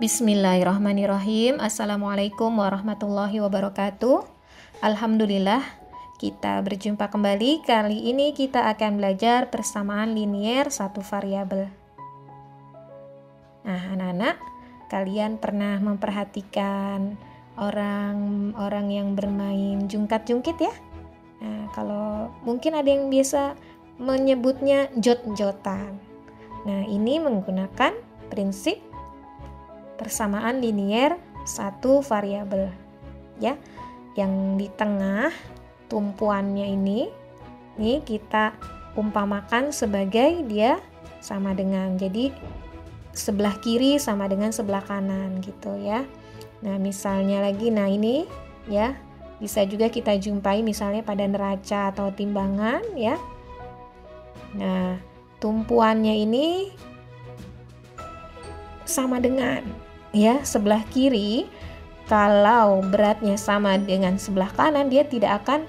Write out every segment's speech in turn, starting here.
Bismillahirrahmanirrahim. Assalamualaikum warahmatullahi wabarakatuh. Alhamdulillah, kita berjumpa kembali. Kali ini kita akan belajar persamaan linier satu variabel. Nah, anak-anak, kalian pernah memperhatikan orang yang bermain jungkat-jungkit ya? Nah, kalau mungkin ada yang biasa menyebutnya jot-jotan. Nah, ini menggunakan prinsip persamaan linier satu variabel ya, yang di tengah tumpuannya ini kita umpamakan sebagai dia sama dengan, jadi sebelah kiri sama dengan sebelah kanan gitu ya. Nah, misalnya lagi, nah ini ya bisa juga kita jumpai misalnya pada neraca atau timbangan ya. Nah, tumpuannya ini sama dengan ya, sebelah kiri kalau beratnya sama dengan sebelah kanan dia tidak akan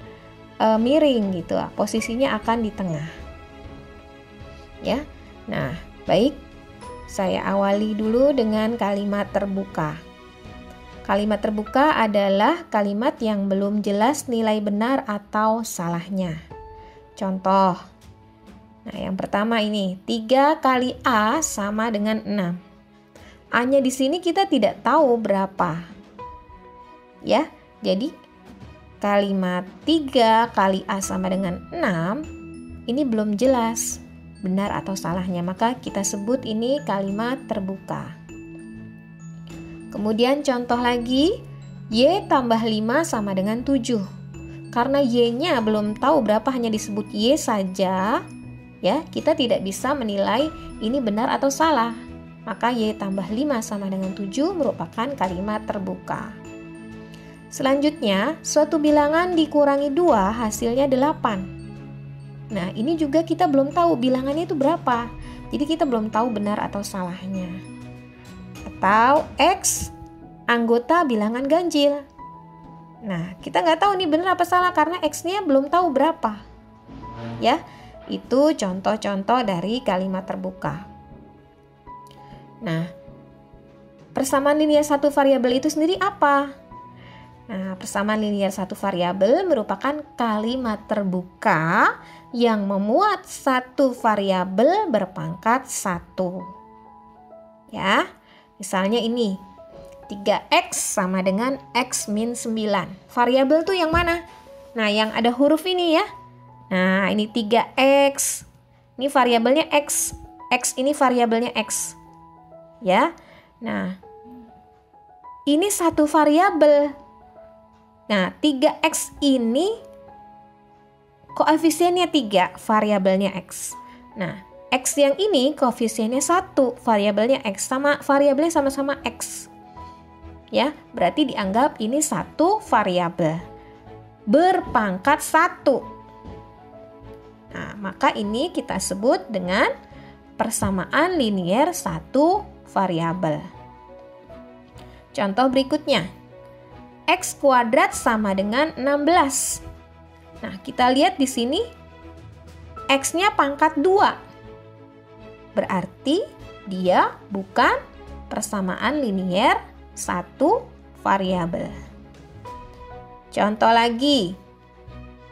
miring gitu, posisinya akan di tengah ya. Nah, baik, saya awali dulu dengan kalimat terbuka. Kalimat terbuka adalah kalimat yang belum jelas nilai benar atau salahnya. Contoh, nah yang pertama ini 3 kali A sama dengan 6. A-nya di sini kita tidak tahu berapa. Ya, jadi kalimat 3 kali A sama dengan 6 ini belum jelas benar atau salahnya, maka kita sebut ini kalimat terbuka. Kemudian contoh lagi, Y tambah 5 sama dengan 7. Karena Y-nya belum tahu berapa, hanya disebut Y saja, ya, kita tidak bisa menilai ini benar atau salah. Maka Y tambah 5 sama dengan 7 merupakan kalimat terbuka. Selanjutnya, suatu bilangan dikurangi 2 hasilnya 8. Nah, ini juga kita belum tahu bilangannya itu berapa. Jadi kita belum tahu benar atau salahnya. Atau X anggota bilangan ganjil. Nah, kita nggak tahu nih benar apa salah karena X-nya belum tahu berapa. Ya, itu contoh-contoh dari kalimat terbuka. Nah, persamaan linier satu variabel itu sendiri apa? Nah, persamaan linier satu variabel merupakan kalimat terbuka yang memuat satu variabel berpangkat 1. Ya, misalnya ini 3X sama dengan X min 9. Variabel tuh yang mana? Nah, yang ada huruf ini ya. Nah, ini 3X. Ini variabelnya X. X ini variabelnya X. Ya, nah ini satu variabel. Nah, 3X ini koefisiennya 3, variabelnya X. Nah, X yang ini koefisiennya 1, variabelnya X, sama variabelnya sama-sama X. Ya, berarti dianggap ini satu variabel berpangkat 1. Nah, maka ini kita sebut dengan persamaan linier satu variabel. Contoh berikutnya, X kuadrat sama dengan 16. Nah, kita lihat di sini X-nya pangkat 2. Berarti dia bukan persamaan linier satu variabel. Contoh lagi,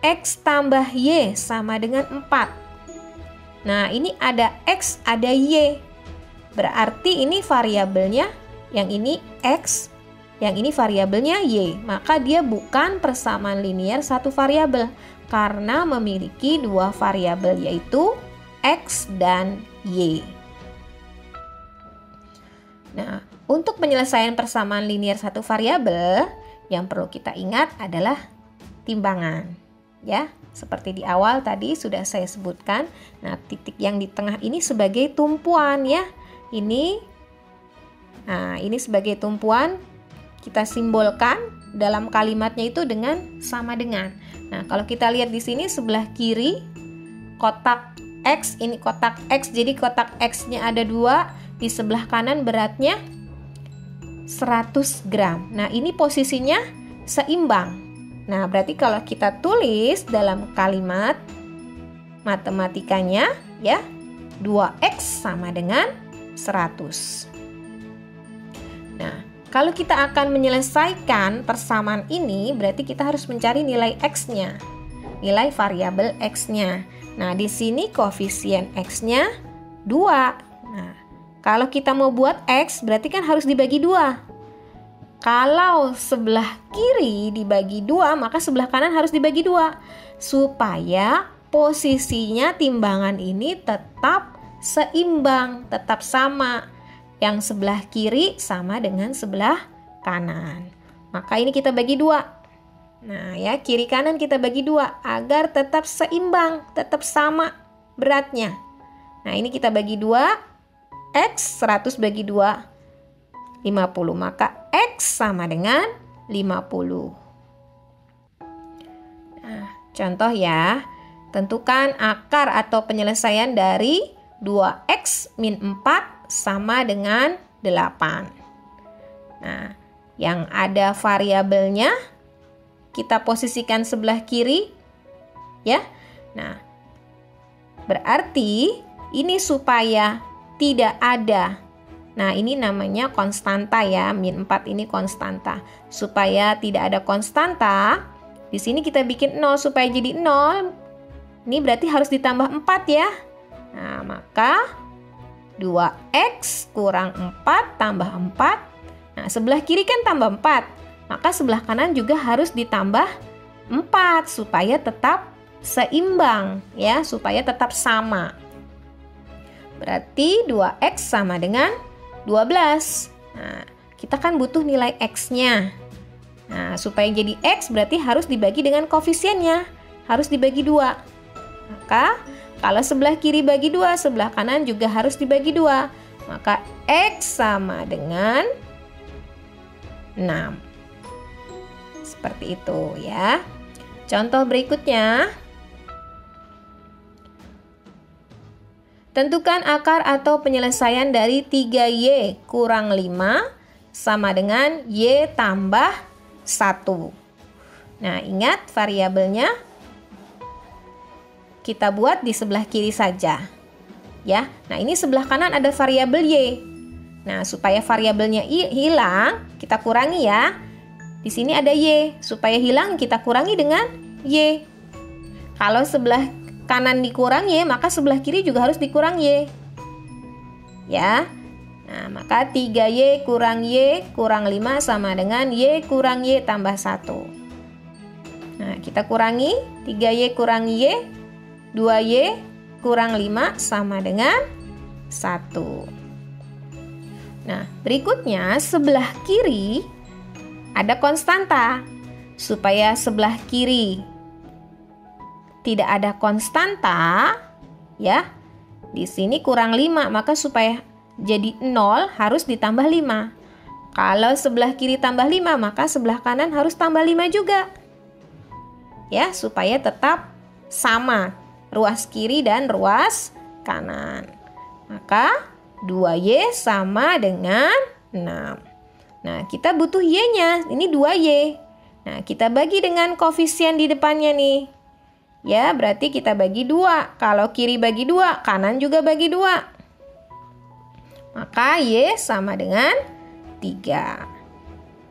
X tambah Y sama dengan 4. Nah, ini ada X, ada Y. Berarti ini variabelnya, yang ini X, yang ini variabelnya Y. Maka dia bukan persamaan linier satu variabel karena memiliki dua variabel, yaitu X dan Y. Nah, untuk penyelesaian persamaan linier satu variabel, yang perlu kita ingat adalah timbangan. Ya, seperti di awal tadi sudah saya sebutkan. Nah, titik yang di tengah ini sebagai tumpuan ya. Ini sebagai tumpuan, kita simbolkan dalam kalimatnya itu dengan sama dengan. Nah, kalau kita lihat di sini sebelah kiri kotak X, ini kotak X, jadi kotak X-nya ada 2, di sebelah kanan beratnya 100 gram. Nah, ini posisinya seimbang. Nah, berarti kalau kita tulis dalam kalimat matematikanya ya, 2X sama dengan 100. Nah, kalau kita akan menyelesaikan persamaan ini, berarti kita harus mencari nilai X-nya, nilai variabel X-nya. Nah, di sini koefisien X-nya 2. Nah, kalau kita mau buat X, berarti kan harus dibagi 2. Kalau sebelah kiri dibagi 2, maka sebelah kanan harus dibagi 2. Supaya posisinya timbangan ini tetap seimbang, tetap sama. Yang sebelah kiri sama dengan sebelah kanan. Maka ini kita bagi 2. Nah ya, kiri kanan kita bagi 2 agar tetap seimbang, tetap sama beratnya. Nah ini kita bagi 2, X 100 bagi 2, 50. Maka X sama dengan 50. Nah, contoh ya, tentukan akar atau penyelesaian dari 2X min 4 sama dengan 8. Nah, yang ada variabelnya kita posisikan sebelah kiri ya. Nah, berarti ini supaya tidak ada. Nah, ini namanya konstanta ya, min 4 ini konstanta. Supaya tidak ada konstanta, di sini kita bikin 0 supaya jadi 0. Ini berarti harus ditambah 4 ya. Nah, maka 2X kurang 4 tambah 4. Nah, sebelah kiri kan tambah 4. Maka sebelah kanan juga harus ditambah 4 supaya tetap seimbang ya, supaya tetap sama. Berarti 2X sama dengan 12. Nah, kita kan butuh nilai X-nya. Nah, supaya jadi X berarti harus dibagi dengan koefisiennya. Harus dibagi 2. Maka kalau sebelah kiri bagi 2, sebelah kanan juga harus dibagi 2. Maka X sama dengan 6. Seperti itu ya. Contoh berikutnya. Tentukan akar atau penyelesaian dari 3Y kurang 5 sama dengan Y tambah 1. Nah, ingat variabelnya kita buat di sebelah kiri saja. Ya. Nah, ini sebelah kanan ada variabel Y. Nah, supaya variabelnya hilang, kita kurangi ya. Di sini ada Y. Supaya hilang, kita kurangi dengan Y. Kalau sebelah kanan dikurang Y, maka sebelah kiri juga harus dikurang Y. Ya. Nah, maka 3Y kurang Y kurang 5 sama dengan Y kurang Y tambah 1. Nah, kita kurangi 3Y kurang Y. 2Y kurang 5 sama dengan 1. Nah, berikutnya sebelah kiri ada konstanta. Supaya sebelah kiri tidak ada konstanta, ya. Di sini kurang 5, maka supaya jadi 0 harus ditambah 5. Kalau sebelah kiri tambah 5, maka sebelah kanan harus tambah 5 juga. Ya, supaya tetap sama ruas kiri dan ruas kanan. Maka 2Y sama dengan 6. Nah, kita butuh Y-nya. Ini 2Y. Nah, kita bagi dengan koefisien di depannya nih. Ya, berarti kita bagi 2. Kalau kiri bagi 2, kanan juga bagi 2. Maka Y sama dengan 3.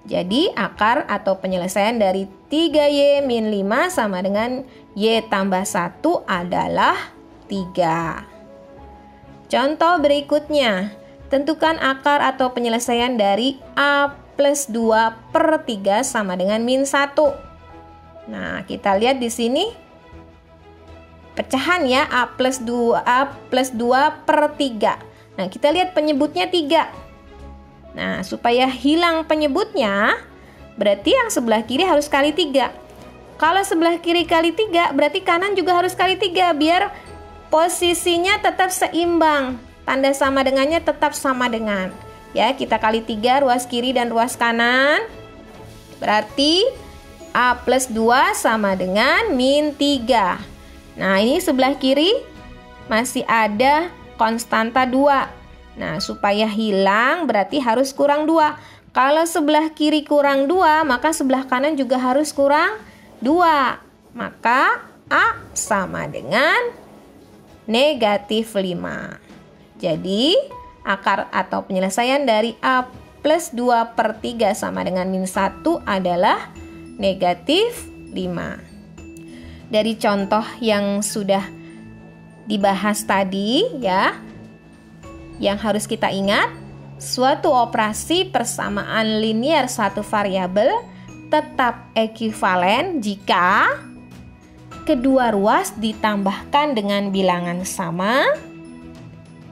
Jadi, akar atau penyelesaian dari 3Y min 5 sama dengan Y tambah 1 adalah 3. Contoh berikutnya. Tentukan akar atau penyelesaian dari A plus 2 per 3 sama dengan min 1. Nah, kita lihat di sini. Pecahan ya, A plus 2 per 3. Nah, kita lihat penyebutnya 3. Nah, supaya hilang penyebutnya, berarti yang sebelah kiri harus kali 3. Kalau sebelah kiri kali 3, berarti kanan juga harus kali 3, biar posisinya tetap seimbang. Tanda sama dengannya tetap sama dengan. Ya, kita kali 3 ruas kiri dan ruas kanan. Berarti A plus 2 sama dengan min 3. Nah, ini sebelah kiri masih ada konstanta 2. Nah, supaya hilang berarti harus kurang 2. Kalau sebelah kiri kurang 2, maka sebelah kanan juga harus kurang 2. Maka A sama dengan negatif 5. Jadi, akar atau penyelesaian dari A plus 2/3 sama dengan min 1 adalah negatif 5. Dari contoh yang sudah dibahas tadi ya, yang harus kita ingat, suatu operasi persamaan linier satu variabel tetap ekuivalen jika kedua ruas ditambahkan dengan bilangan sama,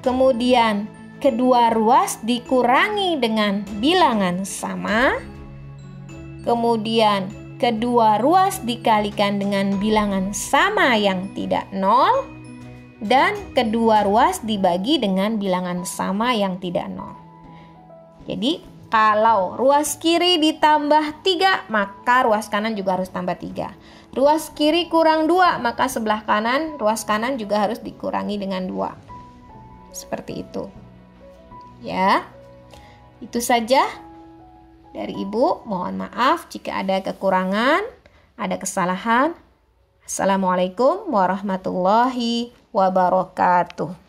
kemudian kedua ruas dikurangi dengan bilangan sama, kemudian kedua ruas dikalikan dengan bilangan sama yang tidak nol, dan kedua ruas dibagi dengan bilangan sama yang tidak nol. Jadi kalau ruas kiri ditambah 3, maka ruas kanan juga harus tambah 3. Ruas kiri kurang 2, maka sebelah kanan, ruas kanan juga harus dikurangi dengan 2. Seperti itu. Ya, itu saja dari Ibu. Mohon maaf jika ada kekurangan, ada kesalahan. Assalamualaikum warahmatullahi wabarakatuh.